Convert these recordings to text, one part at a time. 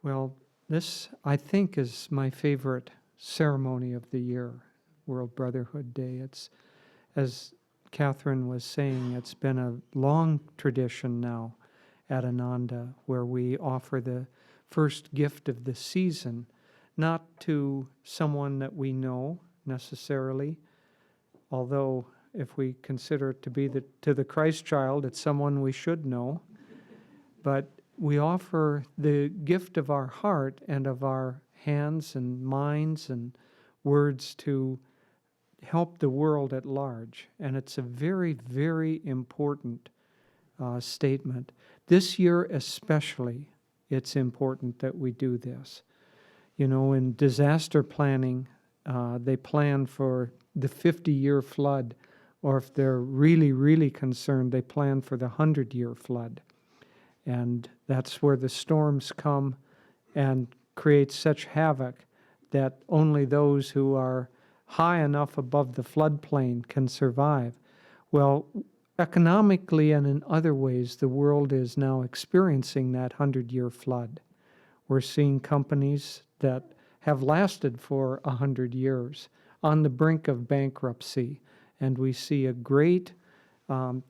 Well, this, I think, is my favorite ceremony of the year, World Brotherhood Day. It's, as Catherine was saying, it's been a long tradition now at Ananda where we offer the first gift of the season, not to someone that we know necessarily, although if we consider it to be to the Christ child, it's someone we should know, but we offer the gift of our heart and of our hands and minds and words to help the world at large. And it's a very, very important statement. This year especially, it's important that we do this. You know, in disaster planning, they plan for the 50-year flood, or if they're really, really concerned, they plan for the 100-year flood. And that's where the storms come and create such havoc that only those who are high enough above the floodplain can survive. Well, economically and in other ways, the world is now experiencing that 100-year flood. We're seeing companies that have lasted for 100 years on the brink of bankruptcy, and we see a great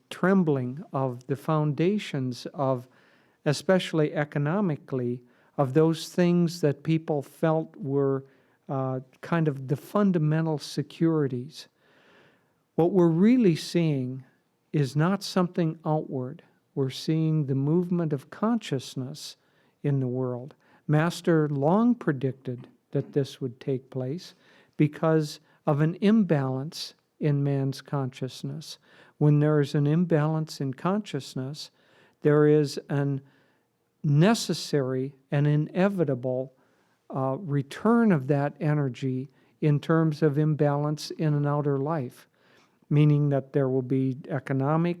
trembling of the foundations of, especially economically, of those things that people felt were kind of the fundamental securities. What we're really seeing is not something outward. We're seeing the movement of consciousness in the world. Master long predicted that this would take place because of an imbalance in man's consciousness. When there is an imbalance in consciousness, there is an necessary and inevitable return of that energy in terms of imbalance in an outer life, meaning that there will be economic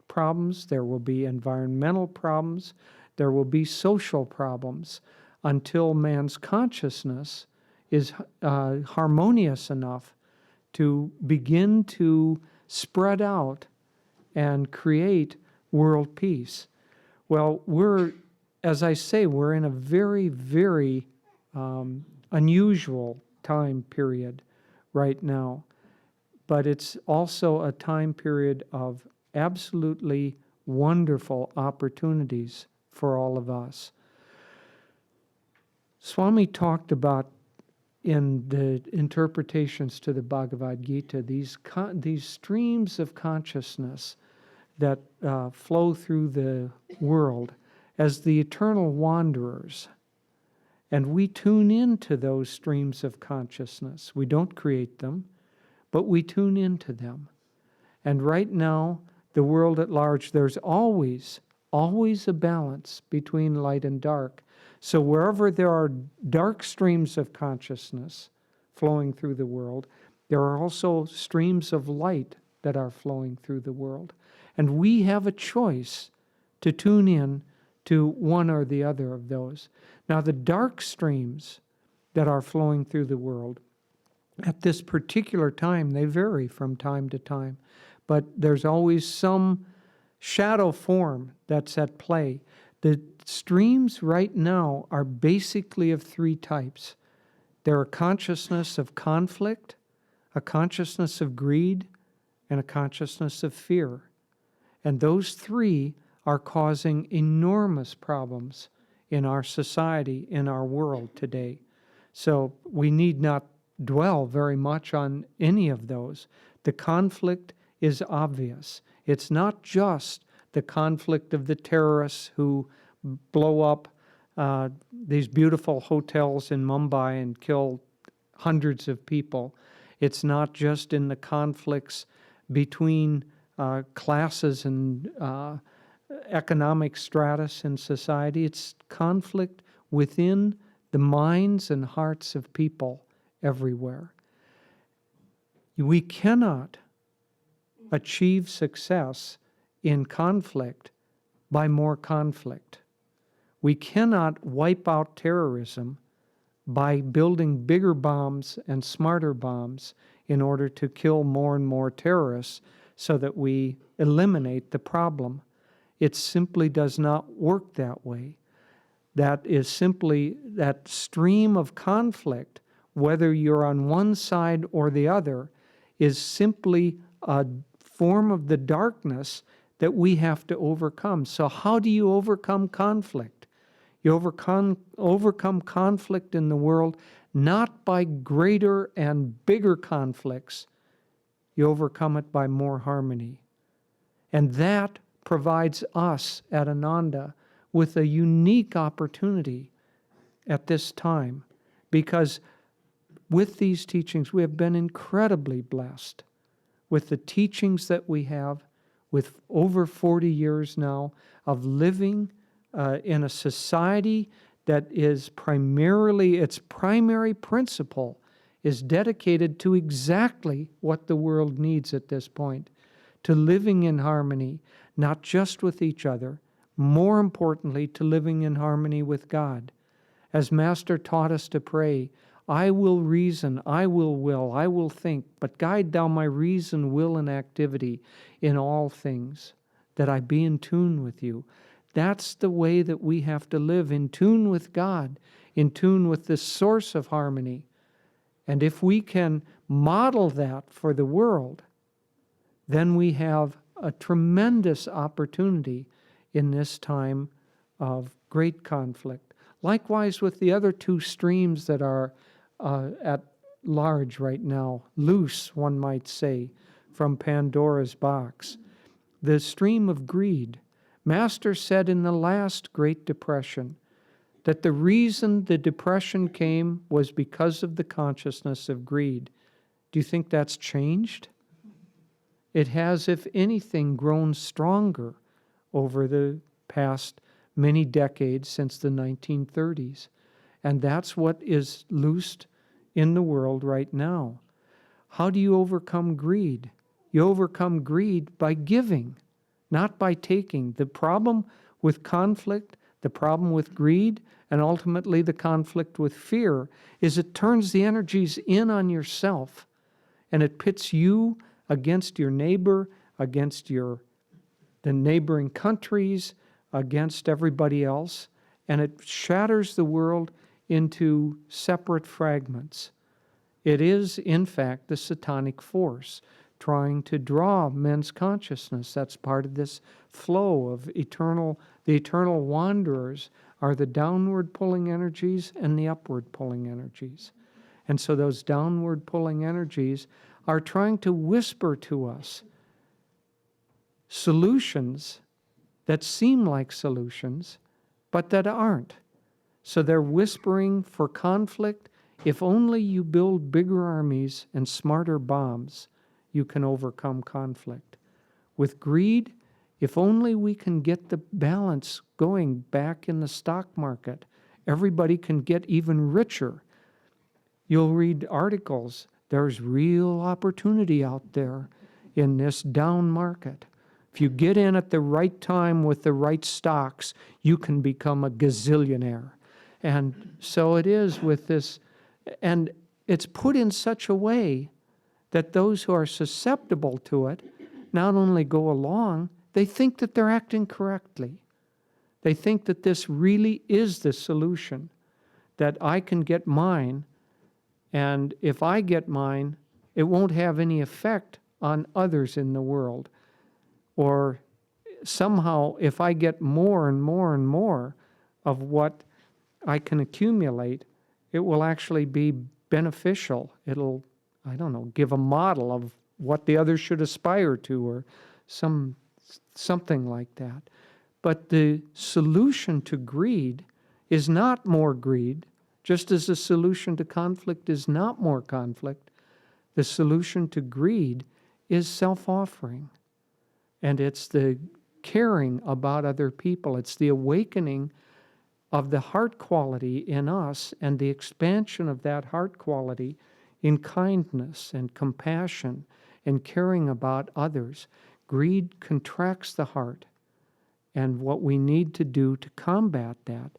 problems, there will be environmental problems, there will be social problems until man's consciousness is harmonious enough to begin to spread out and create world peace. Well, as I say, we're in a very, very unusual time period right now, but it's also a time period of absolutely wonderful opportunities for all of us. Swami talked about in the interpretations to the Bhagavad Gita, these streams of consciousness that flow through the world as the eternal wanderers. And we tune into those streams of consciousness. We don't create them, but we tune into them. And right now, the world at large, there's always a balance between light and dark. So wherever there are dark streams of consciousness flowing through the world, there are also streams of light that are flowing through the world. And we have a choice to tune in to one or the other of those. Now, the dark streams that are flowing through the world, at this particular time, they vary from time to time, but there's always some shadow form that's at play. The streams right now are basically of three types. There are consciousness of conflict, a consciousness of greed, and a consciousness of fear. And those three are causing enormous problems in our society, in our world today. So we need not dwell very much on any of those. The conflict is obvious. It's not just the conflict of the terrorists who blow up these beautiful hotels in Mumbai and kill hundreds of people. It's not just in the conflicts between classes and economic stratus in society. It's conflict within the minds and hearts of people everywhere. We cannot achieve success in conflict by more conflict. We cannot wipe out terrorism by building bigger bombs and smarter bombs in order to kill more and more terrorists so that we eliminate the problem. It simply does not work that way. that is simply that stream of conflict, whether you're on one side or the other, is simply a form of the darkness that we have to overcome. So how do you overcome conflict? You overcome conflict in the world not by greater and bigger conflicts. You overcome it by more harmony. And that provides us at Ananda with a unique opportunity at this time, because with these teachings we have been incredibly blessed with the teachings that we have, with over 40 years now of living in a society that is primarily, its primary principle is dedicated to exactly what the world needs at this point, to living in harmony, not just with each other, more importantly, to living in harmony with God. As Master taught us to pray, I will reason, I will think, but guide thou my reason, will, and activity in all things, that I be in tune with you. That's the way that we have to live, in tune with God, in tune with the source of harmony. And if we can model that for the world, then we have a tremendous opportunity in this time of great conflict. Likewise with the other two streams that are at large right now, loose, one might say, from Pandora's box. The stream of greed. Master said in the last Great Depression that the reason the depression came was because of the consciousness of greed. Do you think that's changed? It has, if anything, grown stronger over the past many decades since the 1930s. And that's what is loosed in the world right now. How do you overcome greed? You overcome greed by giving, not by taking. The problem with conflict, the problem with greed, and ultimately the conflict with fear is it turns the energies in on yourself, and it pits you against your neighbor, against the neighboring countries, against everybody else, and it shatters the world into separate fragments. It is, in fact, the satanic force trying to draw men's consciousness. That's part of this flow of the eternal wanderers are the downward pulling energies and the upward pulling energies. And so those downward pulling energies are trying to whisper to us solutions that seem like solutions, but that aren't. So they're whispering for conflict. If only you build bigger armies and smarter bombs, you can overcome conflict. With greed, if only we can get the balance going back in the stock market, everybody can get even richer. You'll read articles. There's real opportunity out there in this down market. If you get in at the right time with the right stocks, you can become a gazillionaire. And so it is with this, and it's put in such a way that those who are susceptible to it not only go along, they think that they're acting correctly. They think that this really is the solution, that I can get mine, and if I get mine, it won't have any effect on others in the world. Or somehow, if I get more and more and more of what I can accumulate, it will actually be beneficial. It'll, give a model of what the others should aspire to, or something like that. But the solution to greed is not more greed, just as the solution to conflict is not more conflict. The solution to greed is self-offering. And it's the caring about other people. It's the awakening of the heart quality in us and the expansion of that heart quality in kindness and compassion and caring about others. Greed contracts the heart. And what we need to do to combat that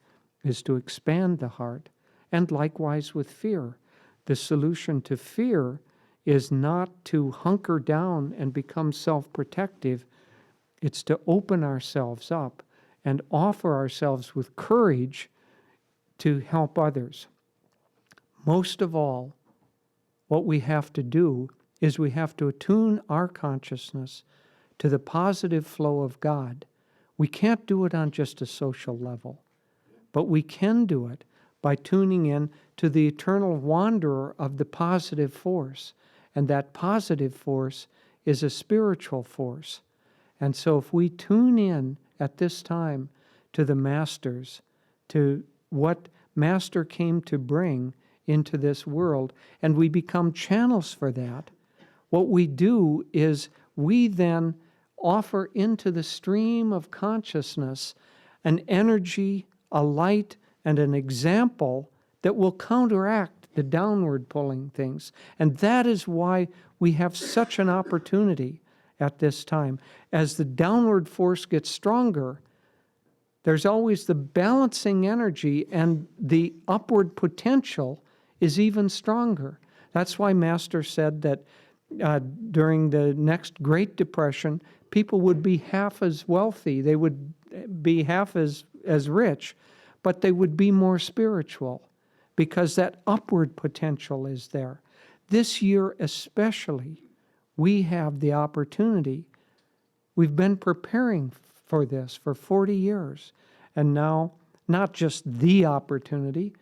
is to expand the heart. And likewise with fear. The solution to fear is not to hunker down and become self-protective. It's to open ourselves up and offer ourselves with courage to help others. Most of all, what we have to do is we have to attune our consciousness to the positive flow of God. We can't do it on just a social level, but we can do it by tuning in to the eternal wanderer of the positive force. And that positive force is a spiritual force. And so if we tune in at this time to the masters, to what Master came to bring into this world, and we become channels for that, what we do is we then offer into the stream of consciousness an energy, a light, and an example that will counteract the downward pulling things. And that is why we have such an opportunity at this time. As the downward force gets stronger, there's always the balancing energy, and the upward potential is even stronger. That's why Master said that during the next Great Depression, people would be half as wealthy, they would be half as rich, but they would be more spiritual because that upward potential is there. This year especially, we have the opportunity. We've been preparing for this for 40 years, and now not just the opportunity,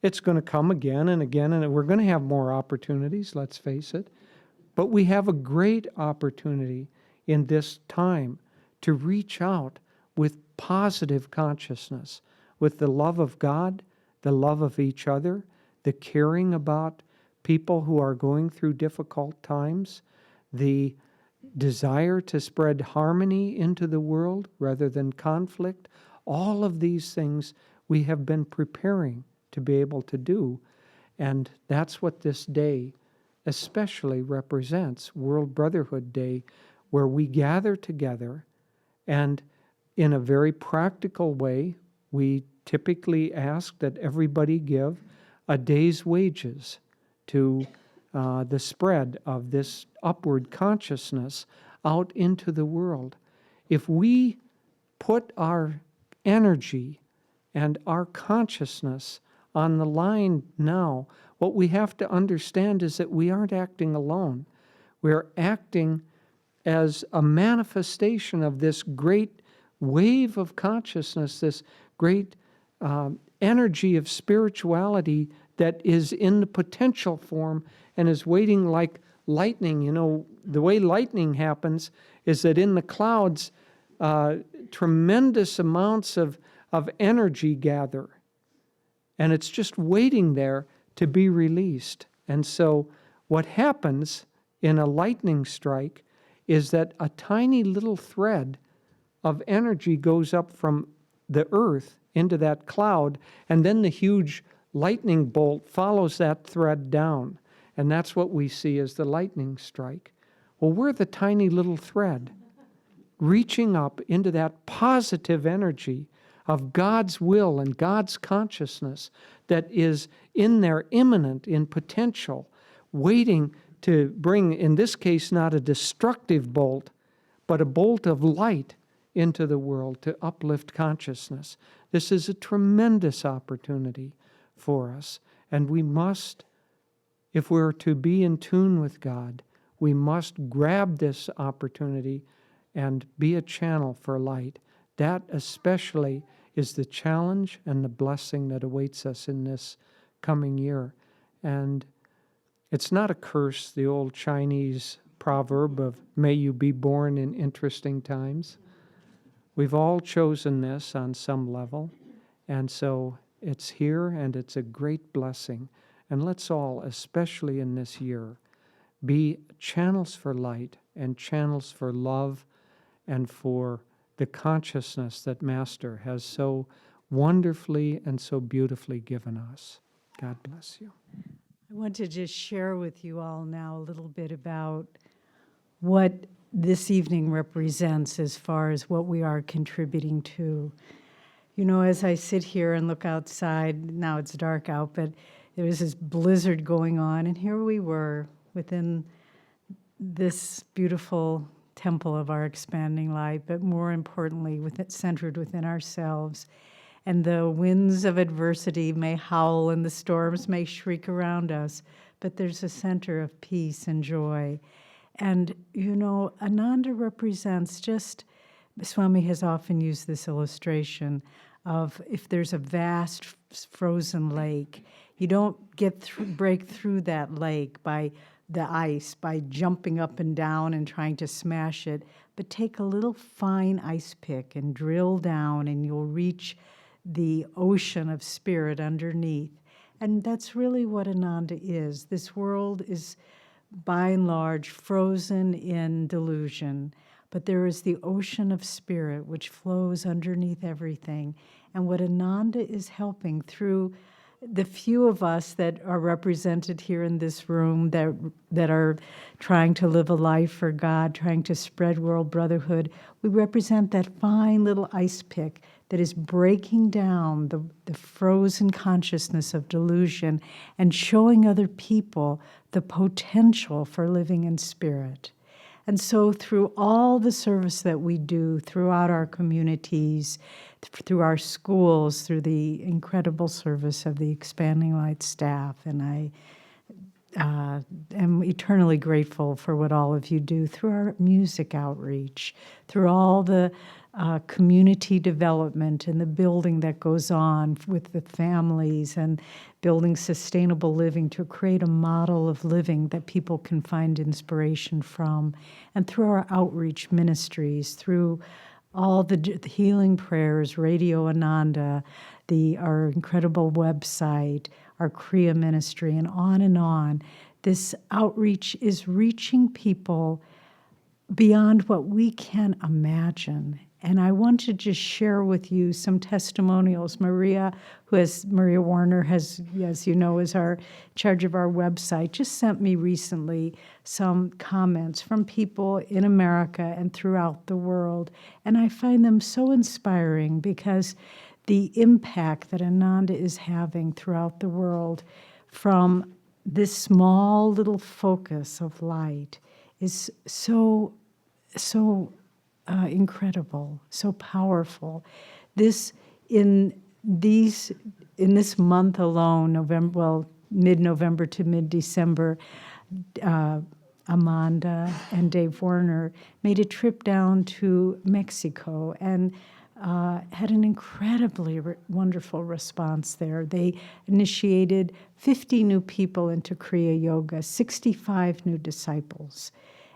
it's going to come again and again, and we're going to have more opportunities, let's face it. But we have a great opportunity in this time to reach out with positive consciousness, with the love of God, the love of each other, the caring about people who are going through difficult times, the desire to spread harmony into the world rather than conflict. All of these things we have been preparing to be able to do. And that's what this day especially represents, World Brotherhood Day, where we gather together, and in a very practical way, we typically ask that everybody give a day's wages to the spread of this upward consciousness out into the world. If we put our energy and our consciousness on the line now, what we have to understand is that we aren't acting alone. We're acting as a manifestation of this great wave of consciousness, this great energy of spirituality that is in the potential form and is waiting like lightning. You know, the way lightning happens is that in the clouds, tremendous amounts of energy gather, and it's just waiting there to be released. And so what happens in a lightning strike is that a tiny little thread of energy goes up from the earth into that cloud, and then the huge lightning bolt follows that thread down. And that's what we see as the lightning strike. Well, we're the tiny little thread reaching up into that positive energy of God's will and God's consciousness that is in there, imminent, in potential, waiting to bring, in this case, not a destructive bolt, but a bolt of light into the world to uplift consciousness. This is a tremendous opportunity for us, and we must, if we're to be in tune with God, we must grab this opportunity and be a channel for light. That especially is the challenge and the blessing that awaits us in this coming year. And it's not a curse, the old Chinese proverb of, may you be born in interesting times. We've all chosen this on some level, and so it's here, and it's a great blessing. And let's all, especially in this year, be channels for light and channels for love and for the consciousness that Master has so wonderfully and so beautifully given us. God bless you. I want to just share with you all now a little bit about what this evening represents as far as what we are contributing to. You know, as I sit here and look outside, now it's dark out, but there was this blizzard going on, and here we were within this beautiful temple of our expanding light, but more importantly, centered within ourselves. and the winds of adversity may howl and the storms may shriek around us, but there's a center of peace and joy. And, you know, Ananda represents just, Swami has often used this illustration of if there's a vast frozen lake, you don't break through that lake by the ice, by jumping up and down and trying to smash it, but take a little fine ice pick and drill down and you'll reach the ocean of spirit underneath. And that's really what Ananda is. This world is, by and large, frozen in delusion, but there is the ocean of spirit which flows underneath everything. And what Ananda is helping through the few of us that are represented here in this room that are trying to live a life for God, trying to spread world brotherhood, we represent that fine little ice pick that is breaking down the frozen consciousness of delusion and showing other people the potential for living in spirit. And so through all the service that we do throughout our communities, through our schools, through the incredible service of the Expanding Light staff, and I am eternally grateful for what all of you do through our music outreach, through all the community development and the building that goes on with the families and building sustainable living to create a model of living that people can find inspiration from, and through our outreach ministries, through all the healing prayers, Radio Ananda, our incredible website, our Kriya ministry, and on. This outreach is reaching people beyond what we can imagine. And I want to just share with you some testimonials. Maria Warner has, as you know, is our charge of our website, just sent me recently some comments from people in America and throughout the world. And I find them so inspiring because the impact that Ananda is having throughout the world from this small little focus of light is so incredible, so powerful. In this month alone, mid-November to mid-December, Amanda and Dave Warner made a trip down to Mexico and had an incredibly wonderful response there. They initiated 50 new people into Kriya Yoga, 65 new disciples.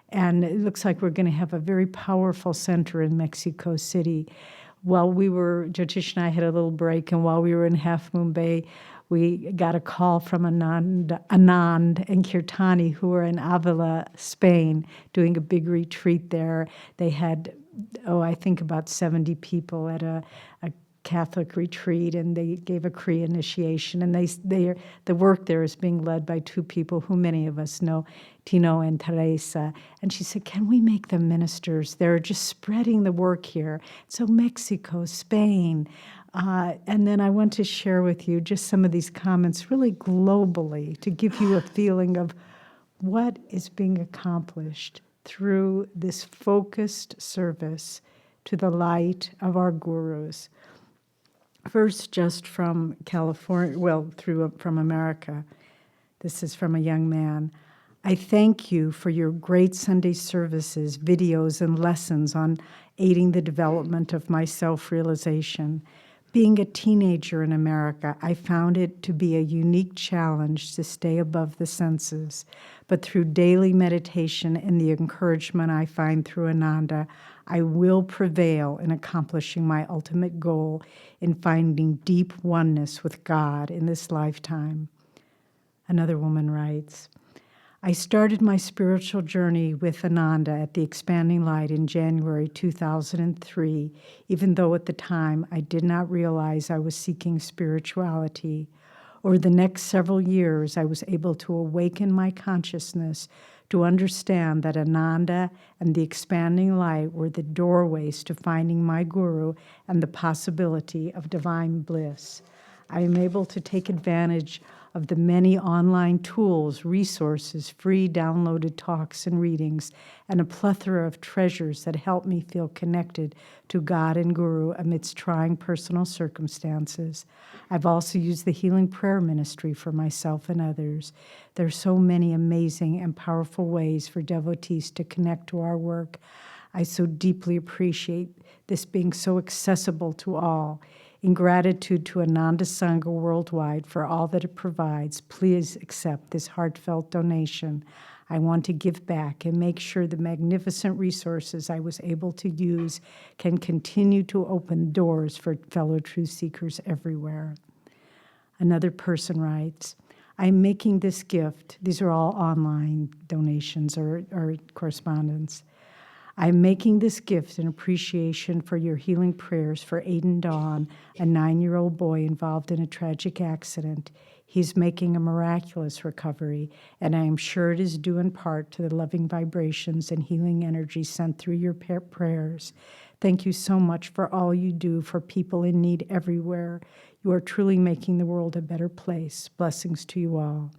And it looks like we're going to have a very powerful center in Mexico City. Jyotish and I had a little break, and while we were in Half Moon Bay, we got a call from Anand and Kirtani, who were in Avila, Spain, doing a big retreat there. They had, I think about 70 people at a Catholic retreat, and they gave a Kriya initiation. And the work there is being led by two people who many of us know, Tino and Teresa. And she said, can we make them ministers? They're just spreading the work here. So Mexico, Spain. And then I want to share with you just some of these comments really globally to give you a feeling of what is being accomplished through this focused service to the light of our gurus. First, just from California, from America. This is from a young man. I thank you for your great Sunday services, videos, and lessons on aiding the development of my self-realization. Being a teenager in America, I found it to be a unique challenge to stay above the senses. But through daily meditation and the encouragement I find through Ananda, I will prevail in accomplishing my ultimate goal in finding deep oneness with God in this lifetime. Another woman writes, I started my spiritual journey with Ananda at the Expanding Light in January 2003, even though at the time I did not realize I was seeking spirituality. Over the next several years, I was able to awaken my consciousness to understand that Ananda and the Expanding Light were the doorways to finding my guru and the possibility of divine bliss. I am able to take advantage of the many online tools, resources, free downloaded talks and readings, and a plethora of treasures that help me feel connected to God and Guru amidst trying personal circumstances. I've also used the Healing Prayer Ministry for myself and others. There are so many amazing and powerful ways for devotees to connect to our work. I so deeply appreciate this being so accessible to all. In gratitude to Ananda Sangha worldwide for all that it provides, please accept this heartfelt donation. I want to give back and make sure the magnificent resources I was able to use can continue to open doors for fellow truth seekers everywhere. Another person writes, I'm making this gift. These are all online donations or correspondence. I'm making this gift in appreciation for your healing prayers for Aiden Dawn, a 9-year-old boy involved in a tragic accident. He's making a miraculous recovery, and I am sure it is due in part to the loving vibrations and healing energy sent through your prayers. Thank you so much for all you do for people in need everywhere. You are truly making the world a better place. Blessings to you all.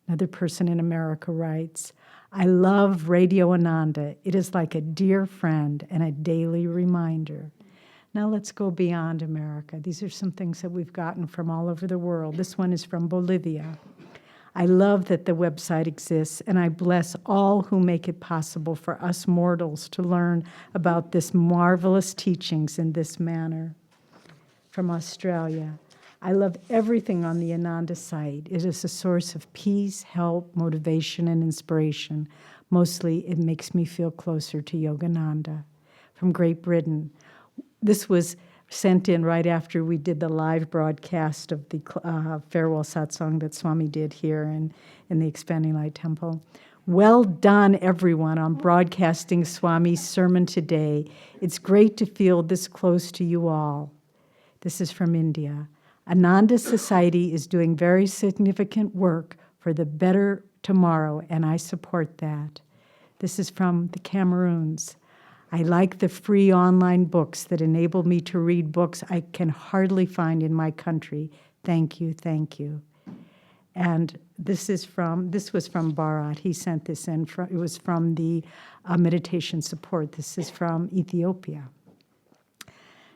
Another person in America writes, I love Radio Ananda. It is like a dear friend and a daily reminder. Now let's go beyond America. These are some things that we've gotten from all over the world. This one is from Bolivia. I love that the website exists, and I bless all who make it possible for us mortals to learn about this marvelous teachings in this manner. From Australia. I love everything on the Ananda site. It is a source of peace, help, motivation, and inspiration. Mostly, it makes me feel closer to Yogananda. From Great Britain. This was sent in right after we did the live broadcast of the farewell satsang that Swami did here in the Expanding Light Temple. Well done, everyone, on broadcasting Swami's sermon today. It's great to feel this close to you all. This is from India. Ananda Society is doing very significant work for the better tomorrow, and I support that. This is from the Cameroons. I like the free online books that enable me to read books I can hardly find in my country. Thank you, thank you. And this was from Bharat. He sent this in. It was from the meditation support. This is from Ethiopia.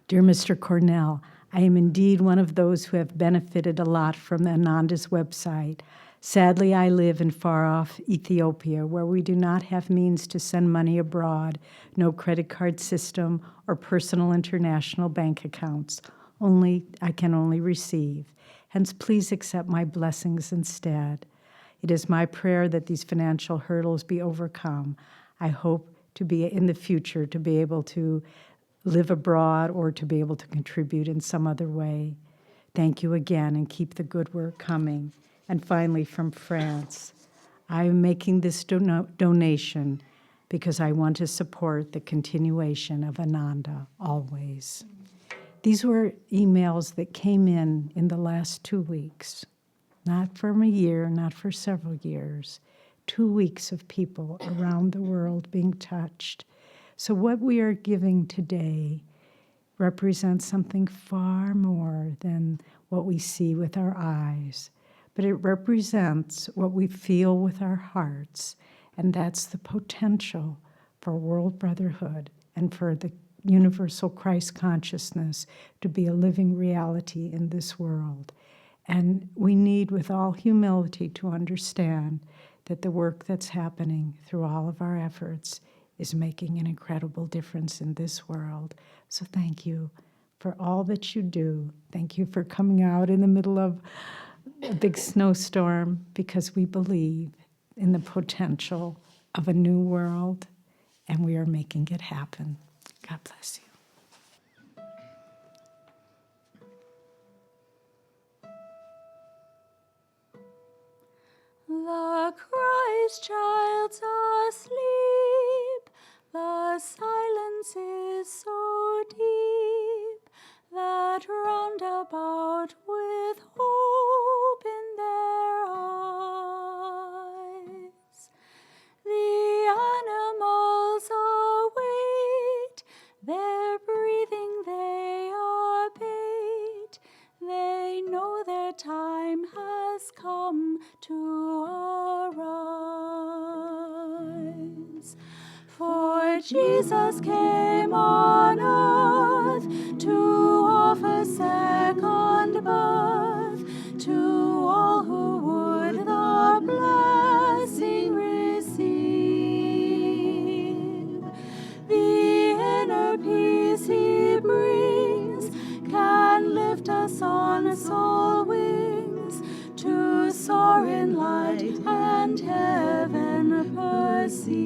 Dear Mr. Cornell, I am indeed one of those who have benefited a lot from Ananda's website. Sadly, I live in far-off Ethiopia, where we do not have means to send money abroad, no credit card system or personal international bank accounts. I can only receive. Hence, please accept my blessings instead. It is my prayer that these financial hurdles be overcome. I hope to be in the future to be able to live abroad or to be able to contribute in some other way. Thank you again, and keep the good work coming. And finally, from France, I am making this donation because I want to support the continuation of Ananda always. These were emails that came in the last 2 weeks, not from a year, not for several years, 2 weeks of people around the world being touched. So what we are giving today represents something far more than what we see with our eyes, but it represents what we feel with our hearts, and that's the potential for world brotherhood and for the universal Christ consciousness to be a living reality in this world. And we need, with all humility, to understand that the work that's happening through all of our efforts is making an incredible difference in this world. So thank you for all that you do. Thank you for coming out in the middle of a big snowstorm, because we believe in the potential of a new world, and we are making it happen. God bless you. The Christ child's asleep, the silence is so deep that round about with hope in their eyes, the animals await, their breathing they abate, they know their time time has come to arise. For Jesus came on earth to offer second birth to all who would the blessing receive. The inner peace he brings can lift us on soul wings to soar in light and heaven perceive.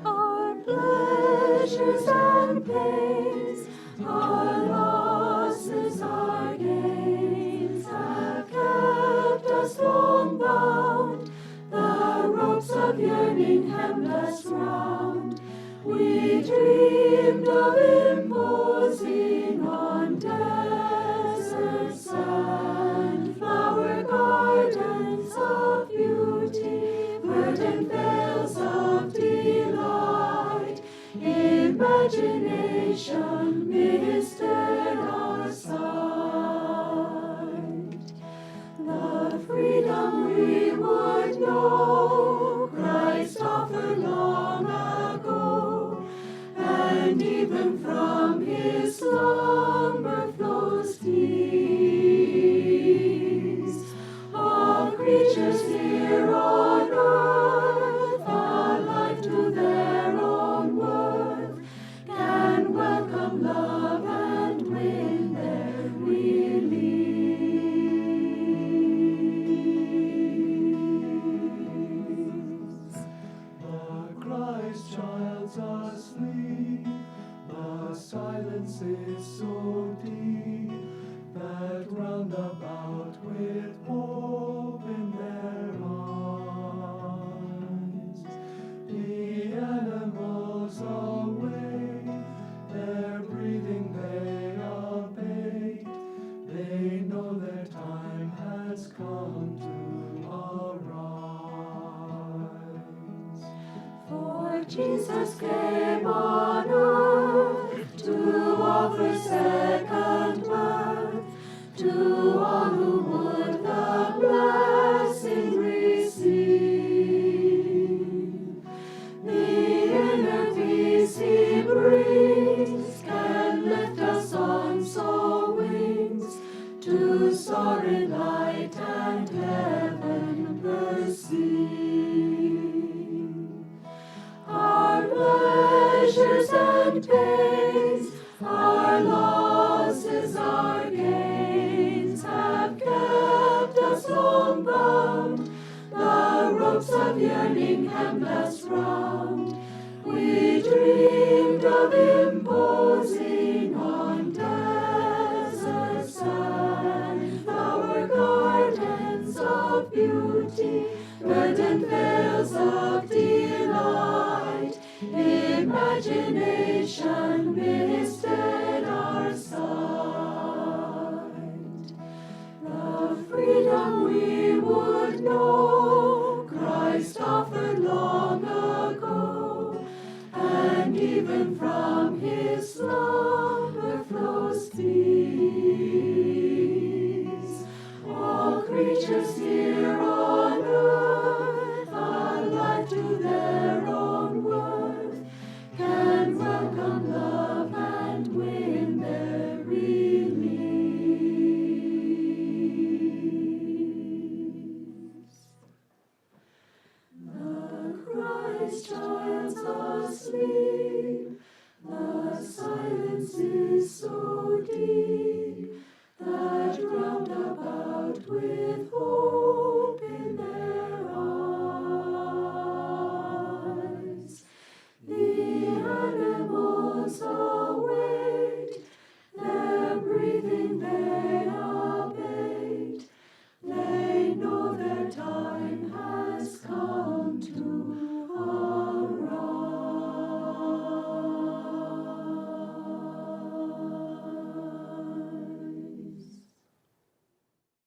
Our pleasures and pains, our losses, our gains have kept us long bound. The ropes of yearning hemmed us round. We dreamed of imposing on desert sand, flower gardens of beauty, verdant vales of delight. Imagination ministered our sight. The freedom we would know, Christ offered long ago, and even from his slumber flows peace. All creatures here on earth, alive to their own worth, can welcome love and win their release. The Christ child's asleep, the silence is so deep that round about with hope in their eyes, the animals awake, their breathing they abate, they know their time has come to arise. For Jesus came on earth to offer second birth to all who would the blessing receive. The inner peace he brings can lift us on soul wings to soar in light and heaven perceive. Our pleasures and pains, our losses, our gains have kept us long bound. The ropes of yearning hemmed us round. We dreamed of imposing on desert sand, flower gardens of beauty, verdant vales of delight. Imagination ministered our sight. The freedom we would know, Christ offered long ago, and even from his slumber flows peace. All creatures here on earth, alive to their own worth, can welcome love and win their release. The Christ child's asleep, the silence is so deep that round about with